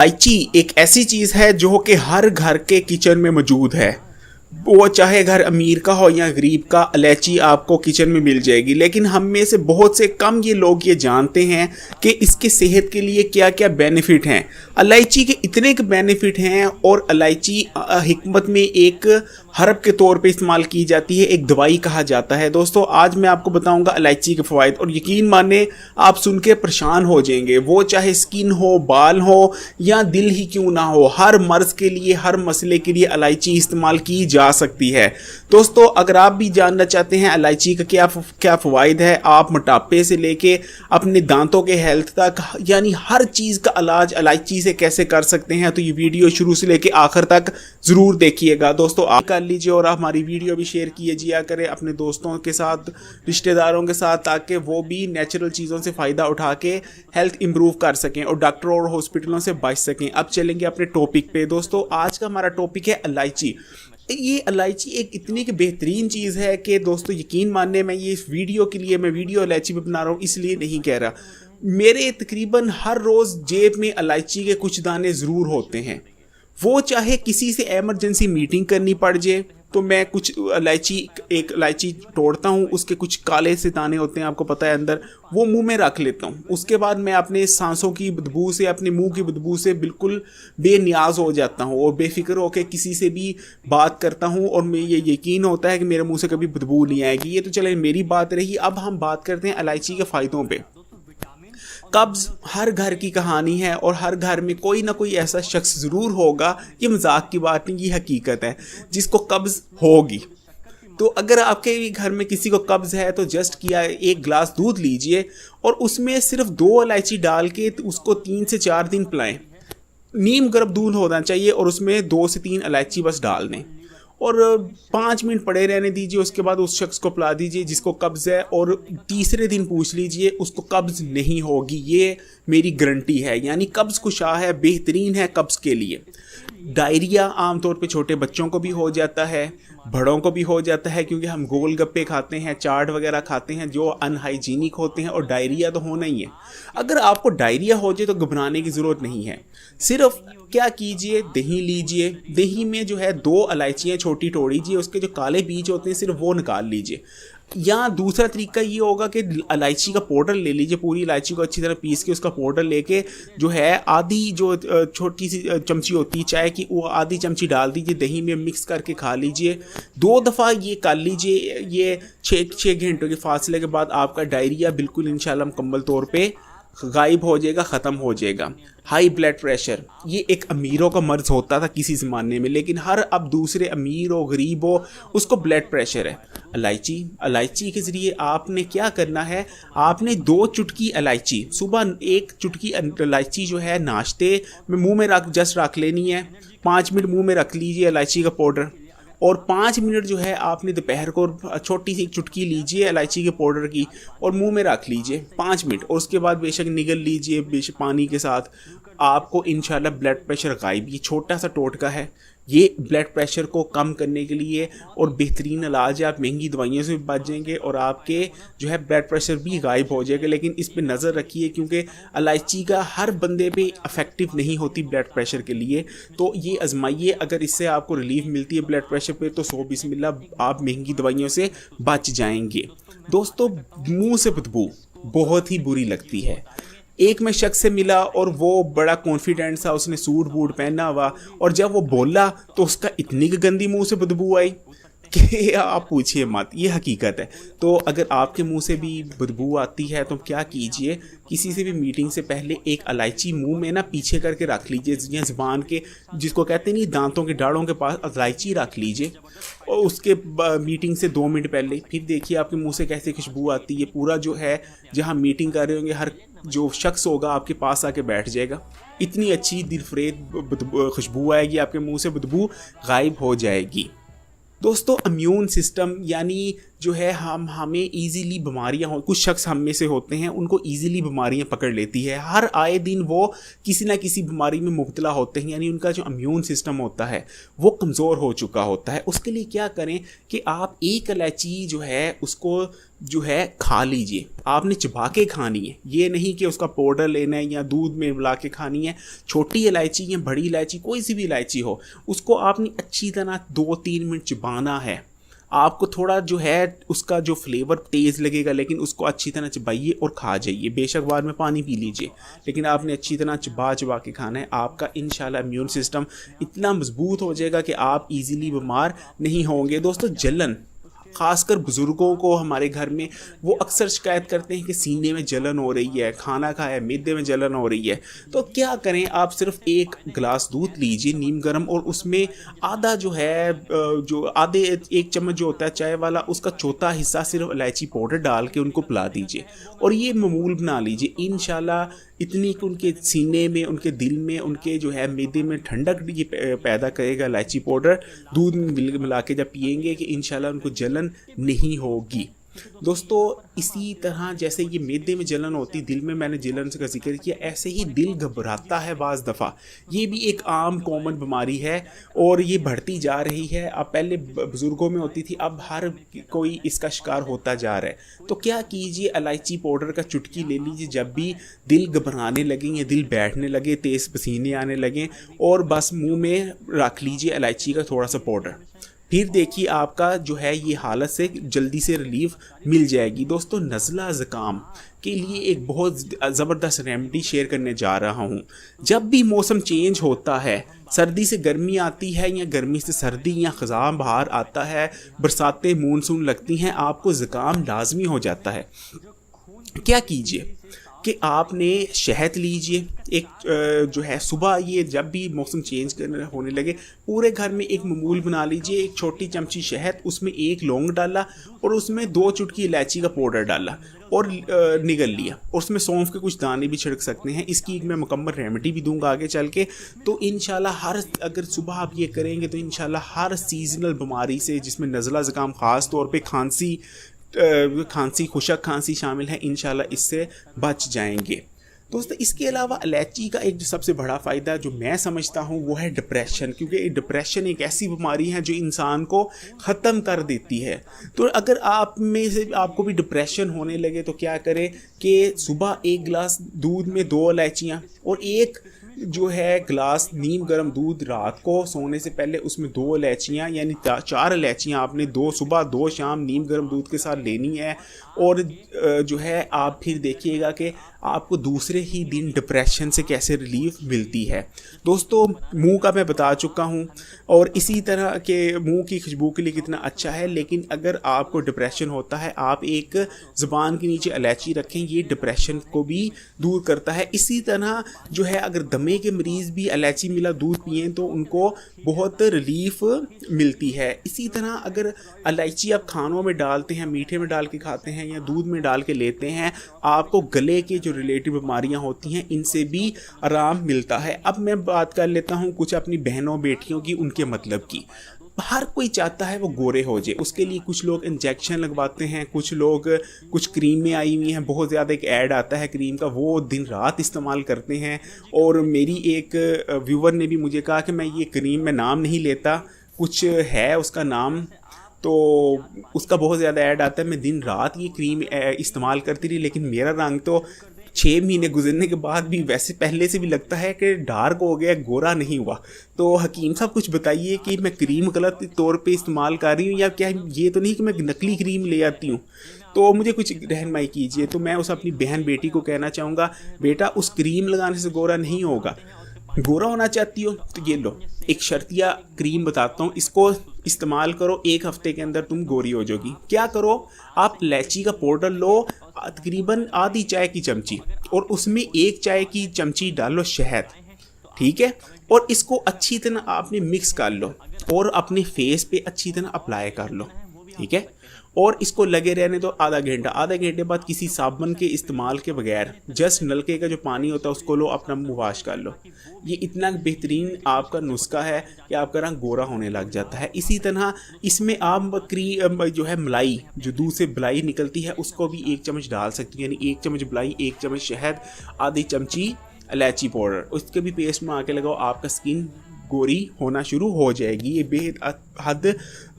इलायची एक ऐसी चीज़ है जो कि हर घर के किचन में मौजूद है। वो चाहे घर अमीर का हो या गरीब का, इलायची आपको किचन में मिल जाएगी। लेकिन हम में से बहुत से कम ये लोग ये जानते हैं कि इसके सेहत के लिए क्या क्या बेनिफिट हैं। इलायची के इतने के बेनिफिट हैं और इलायची हिकमत में एक हर्ब के तौर पे इस्तेमाल की जाती है, एक दवाई कहा जाता है। दोस्तों आज मैं आपको बताऊंगा इलायची के फ़वाइद, और यकीन माने आप सुन के परेशान हो जाएंगे। वो चाहे स्किन हो, बाल हो या दिल ही क्यों ना हो, हर मर्ज़ के लिए, हर मसले के लिए इलायची इस्तेमाल की जा सकती है। दोस्तों अगर आप भी जानना चाहते हैं इलायची का क्या फ़वाइद है, आप मोटापे से लेके अपने दांतों के हेल्थ तक, यानी हर चीज़ का इलाज इलायची से कैसे कर सकते हैं, तो ये वीडियो शुरू से लेके आखिर तक ज़रूर देखिएगा। दोस्तों आप कर लीजिए और हमारी वीडियो भी शेयर कीजिए करें अपने दोस्तों के साथ, रिश्तेदारों के साथ, ताकि वो भी नेचुरल चीज़ों से फ़ायदा उठा के हेल्थ इंप्रूव कर सकें और डॉक्टरों और हॉस्पिटलों से बच सकें। अब चलेंगे अपने टॉपिक पे। दोस्तों आज का हमारा टॉपिक है इलायची। ये इलायची एक इतनी की बेहतरीन चीज़ है कि दोस्तों यकीन मानने में, ये इस वीडियो के लिए मैं वीडियो इलायची पे बना रहा हूँ इसलिए नहीं कह रहा, मेरे तकरीबन हर रोज़ जेब में इलायची के कुछ दाने ज़रूर होते हैं। वो चाहे किसी से एमरजेंसी मीटिंग करनी पड़ जाए तो मैं कुछ एक इलायची तोड़ता हूँ, उसके कुछ काले से दाने होते हैं, आपको पता है अंदर, वो मुंह में रख लेता हूँ। उसके बाद मैं अपने सांसों की बदबू से, अपने मुंह की बदबू से बिल्कुल बेनियाज हो जाता हूँ और बेफिक्र होकर किसी से भी बात करता हूँ और मैं ये यकीन होता है कि मेरे मुंह से कभी बदबू नहीं आएगी। ये तो चले मेरी बात रही। अब हम बात करते हैं इलायची के फ़ायदों पर। कब्ज़ हर घर की कहानी है और हर घर में कोई ना कोई ऐसा शख्स ज़रूर होगा, ये मजाक की बात नहीं, ये हकीकत है, जिसको कब्ज़ होगी। तो अगर आपके घर में किसी को कब्ज़ है तो जस्ट किया एक गिलास दूध लीजिए और उसमें सिर्फ 2 इलायची डाल के उसको 3 से 4 दिन पिलाएं। नीम गर्म दूध होना चाहिए और उसमें 2 से 3 इलायची बस डाल दें और 5 मिनट पड़े रहने दीजिए। उसके बाद उस शख्स को पिला दीजिए जिसको कब्ज़ है, और तीसरे दिन पूछ लीजिए उसको कब्ज़ नहीं होगी। ये मेरी गारंटी है, यानी कब्ज़ कुशा है, बेहतरीन है कब्ज़ के लिए। डायरिया आमतौर पे छोटे बच्चों को भी हो जाता है, बड़ों को भी हो जाता है, क्योंकि हम गोलगप्पे खाते हैं, चाट वगैरह खाते हैं जो अनहाइजीनिक होते हैं, और डायरिया तो होना ही है। अगर आपको डायरिया हो जाए तो घबराने की ज़रूरत नहीं है। सिर्फ क्या कीजिए, दही लीजिए, दही में जो है 2 इलायचियाँ छोटी तोड़ीजिए, उसके जो काले बीज होते हैं सिर्फ वो निकाल लीजिए। या दूसरा तरीका ये होगा कि इलायची का पाउडर ले लीजिए, पूरी इलायची को अच्छी तरह पीस के उसका पाउडर लेके जो है आधी जो छोटी सी चमची होती है चाय की, वो आधी चमची डाल दीजिए, दही में मिक्स करके खा लीजिए। 2 दफ़ा ये कर लीजिए। ये 6 घंटों के फासले के बाद आपका डायरिया बिल्कुल इंशाल्लाह मुकम्मल तौर पे गायब हो जाएगा, ख़त्म हो जाएगा। हाई ब्लड प्रेशर ये एक अमीरों का मर्ज़ होता था किसी ज़माने में, लेकिन हर अब दूसरे अमीर हो गरीब हो उसको ब्लड प्रेशर है। इलायची के ज़रिए आपने क्या करना है, आपने 2 चुटकी इलायची, सुबह 1 चुटकी इलायची जो है नाश्ते में मुँह में रख लेनी है। 5 मिनट मुँह में रख लीजिए इलायची का पाउडर, और 5 मिनट जो है आपने दोपहर को छोटी सी एक चुटकी लीजिए इलायची के पाउडर की और मुंह में रख लीजिए 5 मिनट, और उसके बाद बेशक निगल लीजिए बेशक पानी के साथ। आपको इंशाल्लाह ब्लड प्रेशर गायब। ये छोटा सा टोटका है, ये ब्लड प्रेशर को कम करने के लिए और बेहतरीन इलाज है। आप महंगी दवाइयों से भी बच जाएंगे और आपके जो है ब्लड प्रेशर भी गायब हो जाएगा। लेकिन इस पे नज़र रखिए, क्योंकि इलायची का हर बंदे पे इफ़ेक्टिव नहीं होती ब्लड प्रेशर के लिए। तो ये आजमाइए, अगर इससे आपको रिलीफ मिलती है ब्लड प्रेशर पे तो 100 बिस्मिल्लाह आप महंगी दवाइयों से बच जाएंगे। दोस्तों मुँह से बदबू बहुत ही बुरी लगती है। एक मैं शख्स से मिला और वो बड़ा कॉन्फिडेंट था, उसने सूट बूट पहना हुआ, और जब वो बोला तो उसका इतनी गंदी मुंह से बदबू आई कि आप पूछिए मत, ये हकीकत है। तो अगर आपके मुंह से भी बदबू आती है तो क्या कीजिए, किसी से भी मीटिंग से पहले एक इलायची मुंह में ना पीछे करके रख लीजिए, या ज़ुबान के जिसको कहते नहीं दांतों के डाढ़ों के पास इलायची रख लीजिए, और उसके मीटिंग से 2 मिनट पहले फिर देखिए आपके मुंह से कैसे खुशबू आती है। पूरा जो है जहाँ मीटिंग कर रहे होंगे हर जो शख्स होगा आपके पास आके बैठ जाएगा। इतनी अच्छी दिलफरेब खुशबू आएगी, आपके मुंह से बदबू गायब हो जाएगी। दोस्तों इम्यून सिस्टम, यानी जो है हमें ईज़िली बीमारियाँ हो, कुछ शख्स हम में से होते हैं उनको ईज़िली बीमारियाँ पकड़ लेती है, हर आए दिन वो किसी ना किसी बीमारी में मुब्तला होते हैं, यानी उनका जो इम्यून सिस्टम होता है वो कमज़ोर हो चुका होता है। उसके लिए क्या करें कि आप एक इलायची जो है उसको जो है खा लीजिए, आपने चबा के खानी है, ये नहीं कि उसका पाउडर लेना है या दूध में मिला के खानी है। छोटी इलायची या बड़ी इलायची, कोई सी भी इलायची हो, उसको आपने अच्छी तरह 2-3 मिनट चबाना है। आपको थोड़ा जो है उसका जो फ्लेवर तेज़ लगेगा, लेकिन उसको अच्छी तरह चबाइए और खा जाइए। बेशक बाद में पानी पी लीजिए, लेकिन आपने अच्छी तरह चबा चबा के खाना है। आपका इंशाल्लाह इम्यून सिस्टम इतना मजबूत हो जाएगा कि आप इजीली बीमार नहीं होंगे। दोस्तों, जलन, ख़ासकर बुज़ुर्गों को हमारे घर में वो अक्सर शिकायत करते हैं कि सीने में जलन हो रही है, खाना खाया मैदे में जलन हो रही है। तो क्या करें, आप सिर्फ 1 गिलास दूध लीजिए नीम गर्म, और उसमें आधा जो है जो आधे 1 चम्मच जो होता है चाय वाला, उसका चौथा हिस्सा सिर्फ इलायची पाउडर डाल के उनको पिला दीजिए और ये मामूल बना लीजिए। इंशाल्लाह इतनी कि उनके सीने में, उनके दिल में, उनके जो है मैदे में ठंडक ये पैदा करेगा इलायची पाउडर दूध में मिला के जब पिएंगे, कि इंशाल्लाह उनको जलन नहीं होगी। दोस्तों, इसी तरह जैसे ये मैदे में जलन होती, दिल में मैंने जलन का जिक्र किया, ऐसे ही दिल घबराता है बाज़ दफ़ा। ये भी एक आम कॉमन बीमारी है और ये बढ़ती जा रही है। अब पहले बुज़ुर्गों में होती थी, अब हर कोई इसका शिकार होता जा रहा है। तो क्या कीजिए, इलायची पाउडर का चुटकी ले लीजिए जब भी दिल घबराने लगे या दिल बैठने लगे, तेज़ पसीने आने लगे, और बस मुंह में रख लीजिए इलायची का थोड़ा सा पाउडर। फिर देखिए आपका जो है ये हालत से जल्दी से रिलीफ मिल जाएगी। दोस्तों, नज़ला ज़ुकाम के लिए एक बहुत ज़बरदस्त रेमेडी शेयर करने जा रहा हूँ। जब भी मौसम चेंज होता है, सर्दी से गर्मी आती है या गर्मी से सर्दी या ख़ज़ां बाहर आता है, बरसातें मानसून लगती हैं, आपको ज़ुकाम लाजमी हो जाता है। क्या कीजिए कि आपने शहद लीजिए एक, जो है सुबह, ये जब भी मौसम चेंज होने लगे, पूरे घर में एक मामूल बना लीजिए। 1 छोटी चमची शहद, उसमें 1 लौंग डाला और उसमें 2 चुटकी इलायची का पाउडर डाला और निगल लिया, और उसमें सौंफ के कुछ दाने भी छिड़क सकते हैं। इसकी एक मैं मुकम्मल रेमेडी भी दूंगा आगे चल के। तो इंशाल्लाह अगर सुबह आप ये करेंगे तो इंशाल्लाह हर सीजनल बीमारी से, जिसमें नज़ला ज़ुकाम ख़ास तौर पे खांसी, खुशक खांसी शामिल है, इंशाल्लाह इससे बच जाएंगे। दोस्तों, इसके अलावा इलायची का एक जो सबसे बड़ा फ़ायदा जो मैं समझता हूँ वो है डिप्रेशन, क्योंकि डिप्रेशन एक ऐसी बीमारी है जो इंसान को ख़त्म कर देती है। तो अगर आप में से आपको भी डिप्रेशन होने लगे तो क्या करें कि सुबह 1 गिलास दूध में 2 इलायचियाँ और 1 जो है गिलास नीम गर्म दूध, रात को सोने से पहले उसमें 2 इलायचियाँ, यानी 4 इलायचियाँ आपने 2 सुबह 2 शाम नीम गर्म दूध के साथ लेनी है। और जो है आप फिर देखिएगा कि आपको दूसरे ही दिन डिप्रेशन से कैसे रिलीफ मिलती है। दोस्तों, मुंह का मैं बता चुका हूं, और इसी तरह के मुंह की खुशबू के लिए कितना अच्छा है। लेकिन अगर आपको डिप्रेशन होता है, आप एक ज़ुबान के नीचे इलायची रखें, ये डिप्रेशन को भी दूर करता है। इसी तरह जो है अगर दमे के मरीज़ भी इलायची मिला दूध पिएँ तो उनको बहुत रिलीफ मिलती है। इसी तरह अगर इलायची आप खानों में डालते हैं, मीठे में डाल के खाते हैं या दूध में डाल के लेते हैं, आपको गले के जो रिलेटिव बीमारियां होती हैं इनसे भी आराम मिलता है। अब मैं बात कर लेता हूं कुछ अपनी बहनों बेटियों की, उनके मतलब की। हर कोई चाहता है वो गोरे हो जाए, उसके लिए कुछ लोग इंजेक्शन लगवाते हैं, कुछ लोग कुछ क्रीमें आई हुई हैं, बहुत ज़्यादा एक ऐड आता है क्रीम का, वो दिन रात इस्तेमाल करते हैं। और मेरी एक व्यूवर ने भी मुझे कहा कि मैं ये क्रीम में नाम नहीं लेता, कुछ है उसका नाम, तो उसका बहुत ज़्यादा ऐड आता है। मैं दिन रात ये क्रीम इस्तेमाल करती रही, लेकिन मेरा रंग तो 6 महीने गुजरने के बाद भी वैसे पहले से भी लगता है कि डार्क हो गया, गोरा नहीं हुआ। तो हकीम साहब कुछ बताइए कि मैं क्रीम गलत तौर पे इस्तेमाल कर रही हूँ, या क्या ये तो नहीं कि मैं नकली क्रीम ले आती हूँ? तो मुझे कुछ रहनुमाई कीजिए। तो मैं उस अपनी बहन बेटी को कहना चाहूँगा, बेटा उस क्रीम लगाने से गोरा नहीं होगा। गोरा होना चाहती हो तो ये लो, एक शर्तिया क्रीम बताता हूँ, इसको इस्तेमाल करो, 1 हफ्ते के अंदर तुम गोरी हो जाओगी। क्या करो, आप इलायची का पाउडर लो, तकरीबन आधी चाय की चमची, और उसमें 1 चाय की चमची डालो शहद, ठीक है, और इसको अच्छी तरह आपने मिक्स कर लो और अपने फेस पे अच्छी तरह अप्लाई कर लो, ठीक है। और इसको लगे रहने दो आधा घंटे बाद किसी साबुन के इस्तेमाल के बगैर जस्ट नलके का जो पानी होता है उसको लो, अपना मुंह वॉश कर लो। ये इतना बेहतरीन आपका नुस्खा है कि आपका रंग गोरा होने लग जाता है। इसी तरह इसमें आप जो है मलाई, जो दूध से मलाई निकलती है, उसको भी 1 चम्मच डाल सकते हो, यानी 1 चम्मच मलाई, 1 चम्मच शहद, आधी चमची इलायची पाउडर, उसके भी पेस्ट में आके लगाओ, आपका स्किन गोरी होना शुरू हो जाएगी। ये बेहद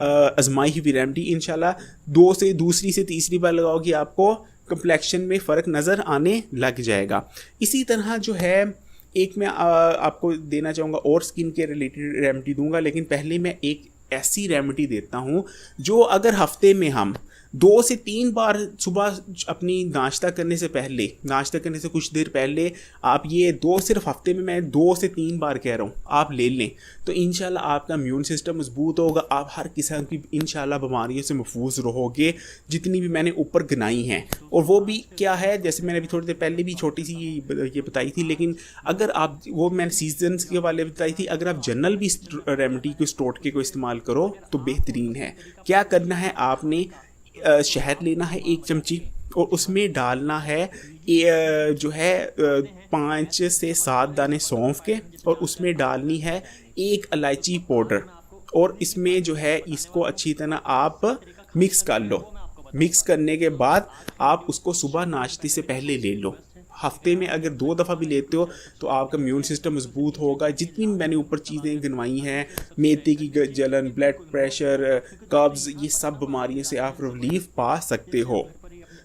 आजमाई हुई रेमेडी इंशाल्लाह 2 से दूसरी से तीसरी बार लगाओगी आपको कंप्लेक्शन में फ़र्क नज़र आने लग जाएगा। इसी तरह जो है एक मैं आपको देना चाहूँगा और स्किन के रिलेटेड रेमेडी दूंगा, लेकिन पहले मैं एक ऐसी रेमेडी देता हूँ जो अगर हफ्ते में हम 2 से 3 बार सुबह अपनी नाश्ता करने से कुछ देर पहले आप ये सिर्फ हफ्ते में, मैं 2 से 3 बार कह रहा हूँ, आप ले लें तो इंशाल्लाह आपका इम्यून सिस्टम मजबूत होगा, आप हर किस्म की इंशाल्लाह बीमारियों से महफूज रहोगे जितनी भी मैंने ऊपर गिनाई हैं। और वो भी क्या है, जैसे मैंने अभी थोड़ी देर पहले भी छोटी सी ये बताई थी, लेकिन अगर आप वो मैंने सीजन्स के वाले बताई थी, अगर आप जनरल भी रेमेडी को, इस टोटके को इस्तेमाल करो तो बेहतरीन है। क्या करना है, आपने शहद लेना है 1 चमची और उसमें डालना है जो है 5 से 7 दाने सौंफ के, और उसमें डालनी है 1 इलायची पाउडर, और इसमें जो है इसको अच्छी तरह आप मिक्स कर लो। मिक्स करने के बाद आप उसको सुबह नाश्ते से पहले ले लो। हफ्ते में अगर 2 दफ़ा भी लेते हो तो आपका इम्यून सिस्टम मजबूत होगा। जितनी मैंने ऊपर चीज़ें गिनवाई हैं, मैदे की जलन, ब्लड प्रेशर, कब्ज़, ये सब बीमारियों से आप रिलीफ पा सकते हो।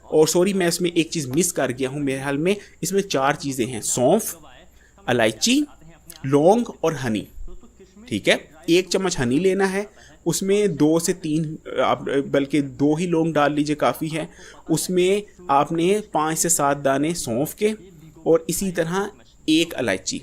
और सॉरी, मैं इसमें एक चीज़ मिस कर गया हूँ मेरे हाल में, इसमें 4 चीज़ें हैं, सौंफ, इलायची, लौंग और हनी। ठीक है, 1 चम्मच हनी लेना है, उसमें 2 से 3 आप बल्कि 2 ही लौंग डाल लीजिए, काफ़ी है। उसमें आपने 5 से 7 दाने सौंफ के, और इसी तरह 1 इलायची,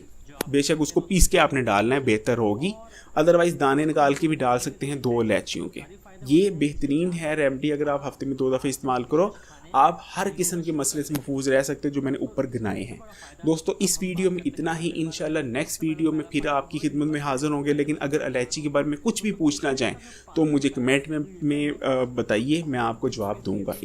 बेशक उसको पीस के आपने डालना है, बेहतर होगी, अदरवाइज़ दाने निकाल के भी डाल सकते हैं 2 इलायचियों के। ये बेहतरीन है रेमेडी, अगर आप हफ्ते में 2 दफ़े इस्तेमाल करो, आप हर किस्म के मसले से महफूज रह सकते हैं जो मैंने ऊपर गिनाए हैं। दोस्तों, इस वीडियो में इतना ही। इंशाल्लाह नेक्स्ट वीडियो में फिर आपकी खिदमत में हाज़िर होंगे, लेकिन अगर इलायची के बारे में कुछ भी पूछना चाहें तो मुझे कमेंट में बताइए, मैं आपको जवाब दूंगा।